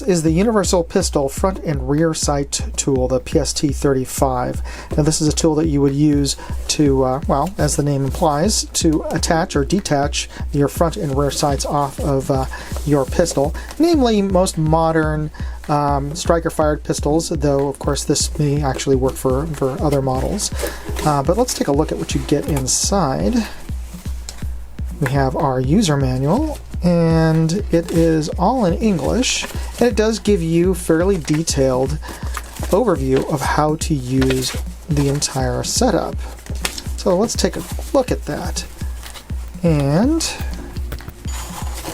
is the Universal Pistol Front and Rear Sight tool, the PST-35. Now this is a tool that you would use to, well, as the name implies, to attach or detach your front and rear sights off of your pistol. Namely, most modern striker-fired pistols, though of course this may actually work for other models. But let's take a look at what you get inside. We have our user manual, and it is all in English, and it does give you fairly detailed overview of how to use the entire setup. So let's take a look at that. And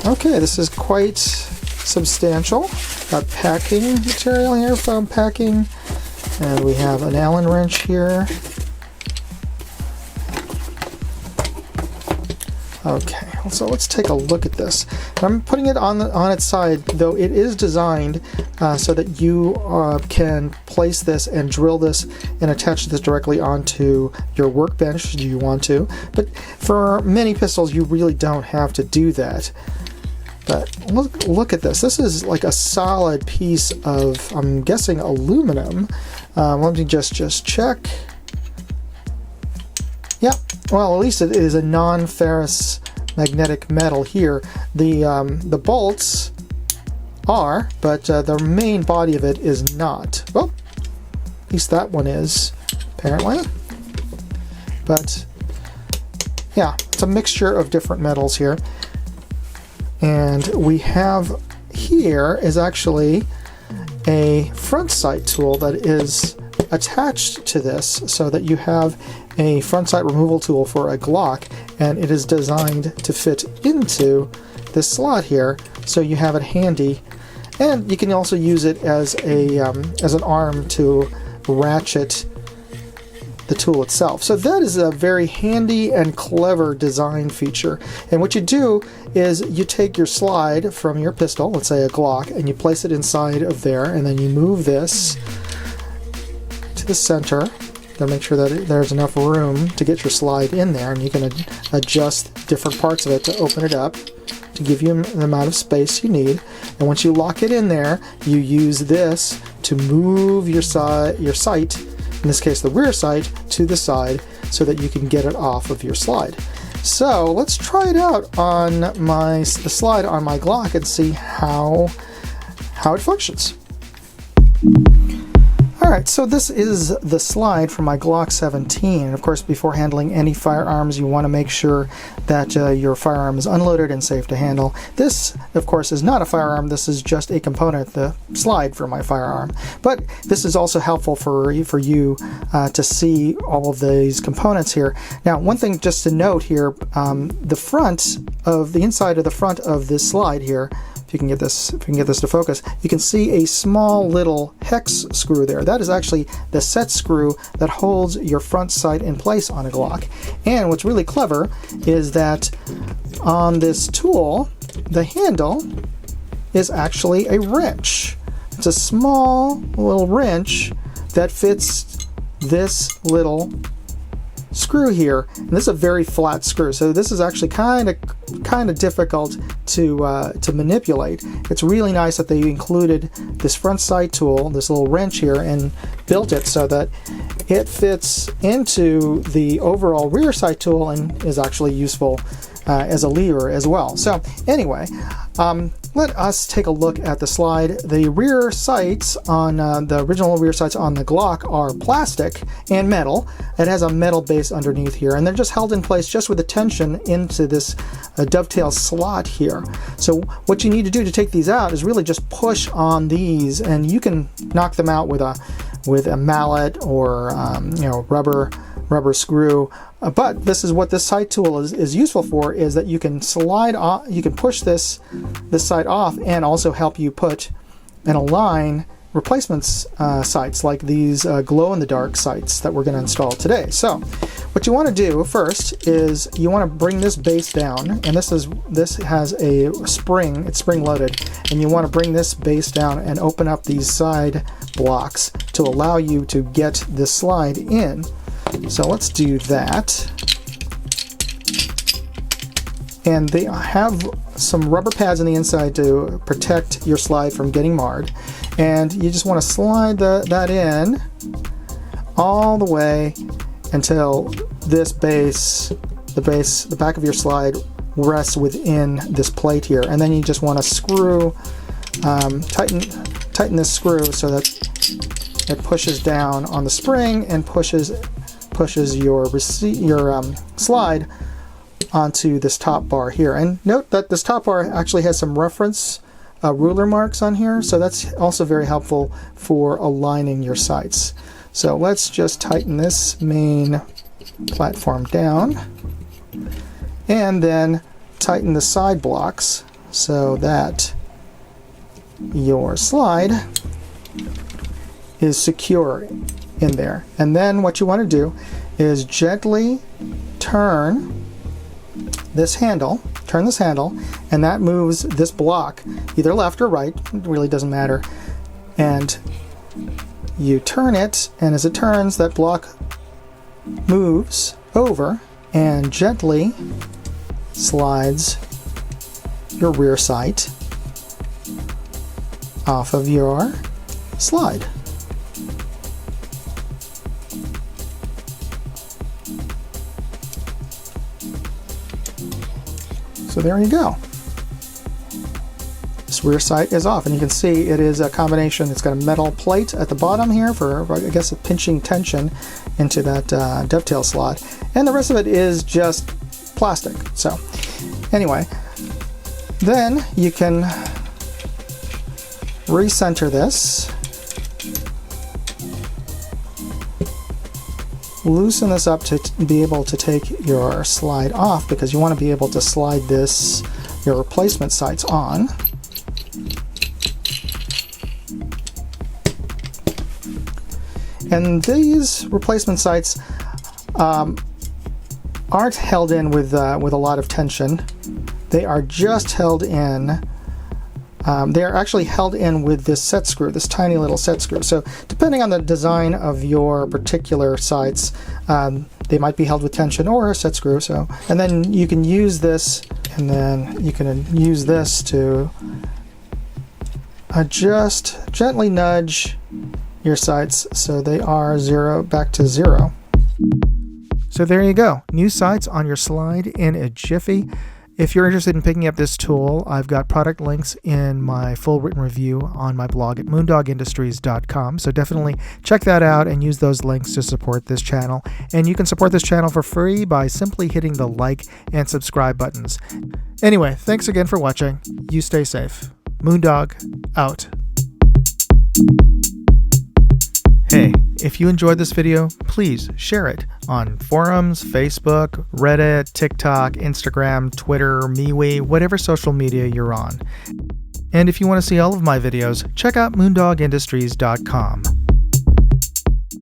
okay, this is quite substantial. Got packing material here, foam packing, and we have an Allen wrench here. Okay, so let's take a look at this. I'm putting it on its side, though it is designed so that you can place this and drill this and attach this directly onto your workbench should you want to. But for many pistols, you really don't have to do that. But look at this. This is like a solid piece of, I'm guessing, aluminum. Let me just check. Yeah, well, at least it is a non-ferrous magnetic metal here. The bolts are, but the main body of it is not. Well, at least that one is, apparently. But yeah, it's a mixture of different metals here. And we have here is actually a front sight tool that is attached to this so that you have a front sight removal tool for a Glock, and it is designed to fit into this slot here, so you have it handy. And you can also use it as an arm to ratchet the tool itself. So that is a very handy and clever design feature. And what you do is you take your slide from your pistol, let's say a Glock, and you place it inside of there, and then you move this to the center to make sure that there's enough room to get your slide in there, and you can adjust different parts of it to open it up to give you the amount of space you need. And once you lock it in there, you use this to move your sight, in this case the rear sight, to the side so that you can get it off of your slide. So let's try it out on the slide on my Glock and see how it functions. Alright, so this is the slide for my Glock 17. Of course, before handling any firearms, you want to make sure that your firearm is unloaded and safe to handle. This, of course, is not a firearm. This is just a component, the slide for my firearm. But this is also helpful for you to see all of these components here. Now, one thing just to note here, the inside of the front of this slide here, if you can get this to focus, you can see a small little hex screw there. That is actually the set screw that holds your front sight in place on a Glock. And what's really clever is that on this tool, the handle is actually a wrench. It's a small little wrench that fits this little screw here, and this is a very flat screw, so this is actually kind of difficult to manipulate. It's really nice that they included this front sight tool, this little wrench here, and built it so that it fits into the overall rear sight tool and is actually useful as a lever as well. So anyway, let us take a look at the slide. The rear sights on the original rear sights on the Glock are plastic and metal. It has a metal base underneath here, and they're just held in place just with a tension into this dovetail slot here. So what you need to do to take these out is really just push on these, and you can knock them out with a mallet or rubber screw. But this is what this sight tool is useful for, is that you can slide off, you can push this sight off and also help you put and align replacements sights like these glow-in-the-dark sights that we're going to install today. So what you want to do first is you want to bring this base down, and this has a spring, it's spring-loaded, and you want to bring this base down and open up these side blocks to allow you to get this slide in. So let's do that. and they have some rubber pads on the inside to protect your slide from getting marred. And you just want to slide that in all the way until this base, the back of your slide rests within this plate here. And then you just want to screw, tighten this screw so that it pushes down on the spring and pushes your slide onto this top bar here. And note that this top bar actually has some reference ruler marks on here, so that's also very helpful for aligning your sights. So let's just tighten this main platform down and then tighten the side blocks so that your slide is secure in there. And then what you want to do is gently turn this handle, and that moves this block either left or right, it really doesn't matter. And you turn it, and as it turns, that block moves over and gently slides your rear sight off of your slide. So there you go. This rear sight is off, and you can see it is a combination. It's got a metal plate at the bottom here for, I guess, a pinching tension into that dovetail slot, and the rest of it is just plastic. So anyway, then you can recenter this, loosen this up to be able to take your slide off, because you want to be able to slide your replacement sights on. And these replacement sights aren't held in with a lot of tension. They are just held in. They are actually held in with this set screw, this tiny little set screw. So depending on the design of your particular sights, they might be held with tension or a set screw. So, and then you can use this, and then you can use this to adjust, gently nudge your sights so they are back to zero. So there you go, new sights on your slide in a jiffy. If you're interested in picking up this tool, I've got product links in my full written review on my blog at moondogindustries.com. So definitely check that out and use those links to support this channel. And you can support this channel for free by simply hitting the like and subscribe buttons. Anyway, thanks again for watching. You stay safe. Moondog out. Hey, if you enjoyed this video, please share it on forums, Facebook, Reddit, TikTok, Instagram, Twitter, MeWe, whatever social media you're on. And if you want to see all of my videos, check out moondogindustries.com.